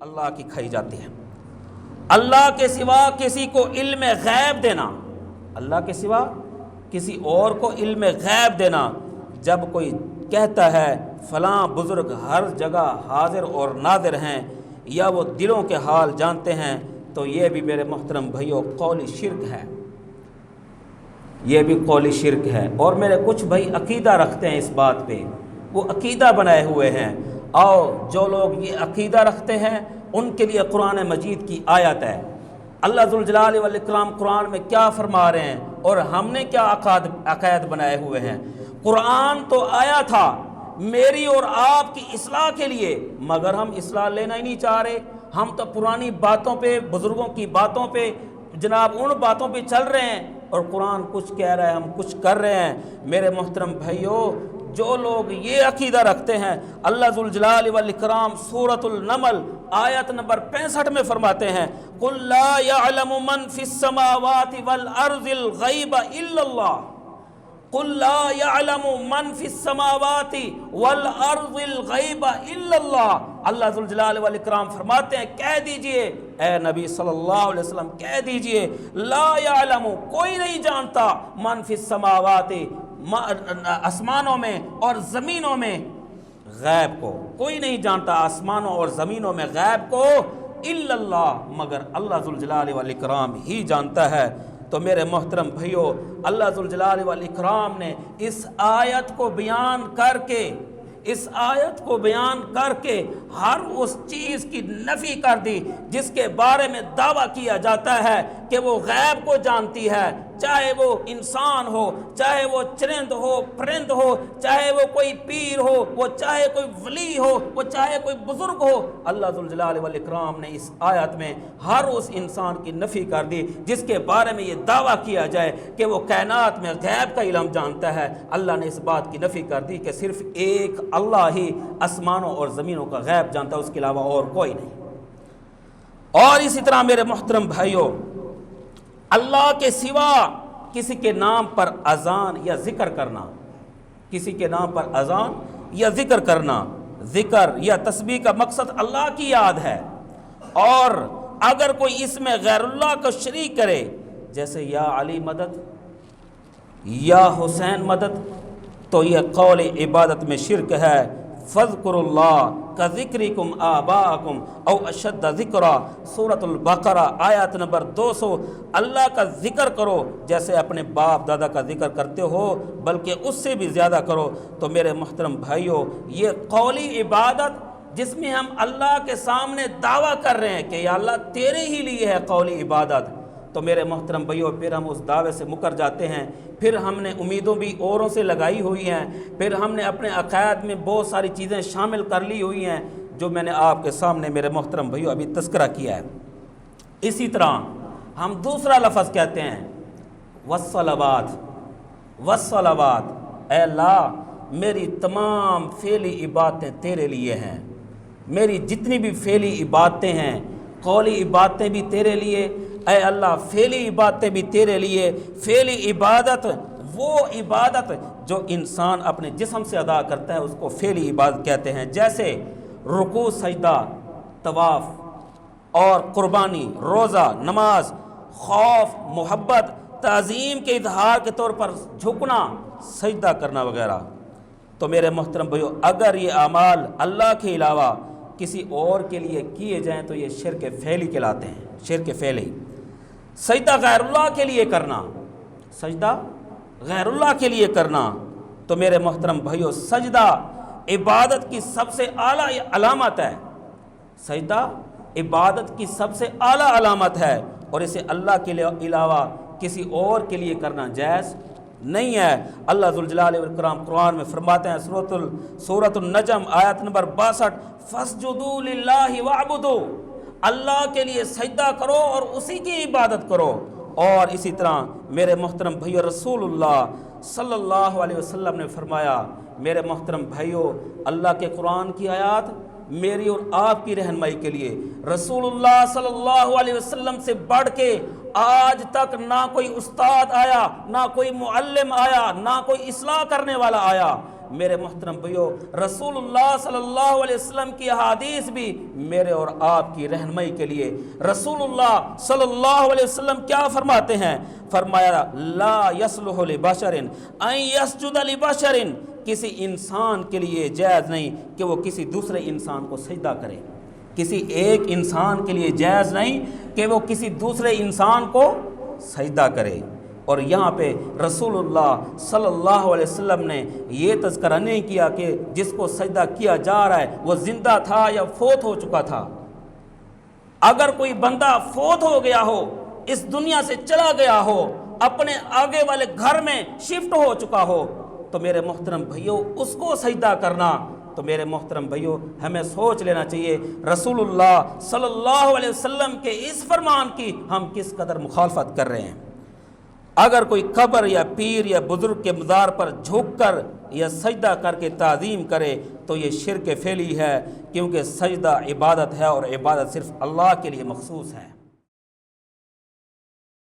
اللہ کی کھائی جاتی ہے۔ اللہ کے سوا کسی کو علم غیب دینا، اللہ کے سوا کسی اور کو علم غیب دینا، جب کوئی کہتا ہے فلاں بزرگ ہر جگہ حاضر اور ناظر ہیں یا وہ دلوں کے حال جانتے ہیں، تو یہ بھی میرے محترم بھائیوں قولی شرک ہے، یہ بھی قولی شرک ہے۔ اور میرے کچھ بھائی عقیدہ رکھتے ہیں اس بات پہ، وہ عقیدہ بنائے ہوئے ہیں، اور جو لوگ یہ عقیدہ رکھتے ہیں ان کے لیے قرآن مجید کی آیت ہے۔ اللہ ذوالجلال والاکرام قرآن میں کیا فرما رہے ہیں اور ہم نے کیا عقائد بنائے ہوئے ہیں۔ قرآن تو آیا تھا میری اور آپ کی اصلاح کے لیے، مگر ہم اصلاح لینا ہی نہیں چاہ رہے، ہم تو پرانی باتوں پہ، بزرگوں کی باتوں پہ، جناب ان باتوں پہ چل رہے ہیں، اور قرآن کچھ کہہ رہا ہے ہم کچھ کر رہے ہیں۔ میرے محترم بھائیوں، جو لوگ یہ عقیدہ رکھتے ہیں، اللہ ذوالجلال والاکرام سورۃ النمل آیت نمبر 65 میں فرماتے ہیں قُلْ لَا يَعْلَمُ مَنْ فِي السَّمَاوَاتِ وَالْأَرْضِ الْغَيْبَ إِلَّا اللَّهُ قُلْ لَا يَعْلَمُ مَنْ فِي السَّمَاوَاتِ وَالْأَرْضِ الْغَيْبَ إِلَّا اللَّهُ۔ اللہ ذوالجلال والاکرام فرماتے ہیں کہہ دیجئے اے نبی صلی اللہ علیہ وسلم، کہہ دیجئے لا يعلم، کوئی نہیں جانتا، من فی السماوات، آسمانوں میں اور زمینوں میں غیب کو، کوئی نہیں جانتا آسمانوں اور زمینوں میں غیب کو الا اللہ، مگر اللہ ذوالجلال والاکرام ہی جانتا ہے۔ تو میرے محترم بھائیو، اللہ ذوالجلال والاکرام نے اس آیت کو بیان کر کے، اس آیت کو بیان کر کے ہر اس چیز کی نفی کر دی جس کے بارے میں دعویٰ کیا جاتا ہے کہ وہ غیب کو جانتی ہے، چاہے وہ انسان ہو، چاہے وہ چرند ہو، پرند ہو، چاہے وہ کوئی پیر ہو، وہ چاہے کوئی ولی ہو، وہ چاہے کوئی بزرگ ہو۔ اللہ ذوالجلال والاکرام نے اس آیت میں ہر اس انسان کی نفی کر دی جس کے بارے میں یہ دعویٰ کیا جائے کہ وہ کائنات میں غیب کا علم جانتا ہے۔ اللہ نے اس بات کی نفی کر دی کہ صرف ایک اللہ ہی آسمانوں اور زمینوں کا غیب جانتا ہے، اس کے علاوہ اور کوئی نہیں۔ اور اسی طرح میرے محترم بھائیوں، اللہ کے سوا کسی کے نام پر اذان یا ذکر کرنا، کسی کے نام پر اذان یا ذکر کرنا، ذکر یا تسبیح کا مقصد اللہ کی یاد ہے، اور اگر کوئی اس میں غیر اللہ کو شریک کرے، جیسے یا علی مدد، یا حسین مدد، تو یہ قول عبادت میں شرک ہے۔ فَاذْكُرُوا اللَّهَ كَذِكْرِكُمْ آبَاءَكُمْ أَوْ أَشَدَّ ذِكْرًا، سورۃ البقرہ آیت نمبر 200۔ اللہ کا ذکر کرو جیسے اپنے باپ دادا کا ذکر کرتے ہو، بلکہ اس سے بھی زیادہ کرو۔ تو میرے محترم بھائیوں، یہ قولی عبادت جس میں ہم اللہ کے سامنے دعویٰ کر رہے ہیں کہ یا اللہ تیرے ہی لیے ہے قولی عبادت، تو میرے محترم بھائیوں پھر ہم اس دعوے سے مکر جاتے ہیں، پھر ہم نے امیدوں بھی اوروں سے لگائی ہوئی ہیں، پھر ہم نے اپنے عقائد میں بہت ساری چیزیں شامل کر لی ہوئی ہیں جو میں نے آپ کے سامنے میرے محترم بھائیوں ابھی تذکرہ کیا ہے۔ اسی طرح ہم دوسرا لفظ کہتے ہیں والصلوات، والصلوات، اے اللہ میری تمام فعلی عبادتیں تیرے لیے ہیں، میری جتنی بھی فعلی عبادتیں ہیں، قولی عبادتیں بھی تیرے لیے، اے اللہ فعلی عبادتیں بھی تیرے لیے۔ فعلی عبادت وہ عبادت جو انسان اپنے جسم سے ادا کرتا ہے اس کو فعلی عبادت کہتے ہیں، جیسے رکوع، سجدہ، طواف اور قربانی، روزہ، نماز، خوف، محبت، تعظیم کے اظہار کے طور پر جھکنا، سجدہ کرنا وغیرہ۔ تو میرے محترم بھائیو، اگر یہ اعمال اللہ کے علاوہ کسی اور کے لیے کیے جائیں تو یہ شرک فعلی کہلاتے ہیں، شرک فعلی۔ سجدہ غیر اللہ کے لیے کرنا، سجدہ غیر اللہ کے لیے کرنا، تو میرے محترم بھائیو سجدہ عبادت کی سب سے اعلیٰ علامت ہے، سجدہ عبادت کی سب سے اعلیٰ علامت ہے، اور اسے اللہ کے علاوہ کسی اور کے لیے کرنا جائز نہیں ہے۔ اللہ ذوالجلال والاکرام قرآن میں فرماتے ہیں سورۃ النجم آیت نمبر 62، فَاسْجُدُوا لِلَّهِ وَاعْبُدُوا، اللہ کے لیے سجدہ کرو اور اسی کی عبادت کرو۔ اور اسی طرح میرے محترم بھائیو رسول اللہ صلی اللہ علیہ وسلم نے فرمایا، میرے محترم بھائیو اللہ کے قرآن کی آیات میری اور آپ کی رہنمائی کے لیے، رسول اللہ صلی اللہ علیہ وسلم سے بڑھ کے آج تک نہ کوئی استاد آیا، نہ کوئی معلم آیا، نہ کوئی اصلاح کرنے والا آیا، میرے محترم بھائیو رسول اللہ صلی اللہ علیہ وسلم کی احادیث بھی میرے اور آپ کی رہنمائی کے لیے۔ رسول اللہ صلی اللہ علیہ وسلم کیا فرماتے ہیں؟ فرمایا لا یصلح لبشر ان یسجد لبشر، کسی انسان کے لیے جائز نہیں کہ وہ کسی دوسرے انسان کو سجدہ کرے، کسی ایک انسان کے لیے جائز نہیں کہ وہ کسی دوسرے انسان کو سجدہ کرے۔ اور یہاں پہ رسول اللہ صلی اللہ علیہ وسلم نے یہ تذکرہ نہیں کیا کہ جس کو سجدہ کیا جا رہا ہے وہ زندہ تھا یا فوت ہو چکا تھا۔ اگر کوئی بندہ فوت ہو گیا ہو، اس دنیا سے چلا گیا ہو، اپنے آگے والے گھر میں شفٹ ہو چکا ہو، تو میرے محترم بھائیو اس کو سجدہ کرنا، تو میرے محترم بھائیو ہمیں سوچ لینا چاہیے رسول اللہ صلی اللہ علیہ وسلم کے اس فرمان کی ہم کس قدر مخالفت کر رہے ہیں۔ اگر کوئی قبر یا پیر یا بزرگ کے مزار پر جھک کر یا سجدہ کر کے تعظیم کرے تو یہ شرک فعلی ہے، کیونکہ سجدہ عبادت ہے اور عبادت صرف اللہ کے لیے مخصوص ہے۔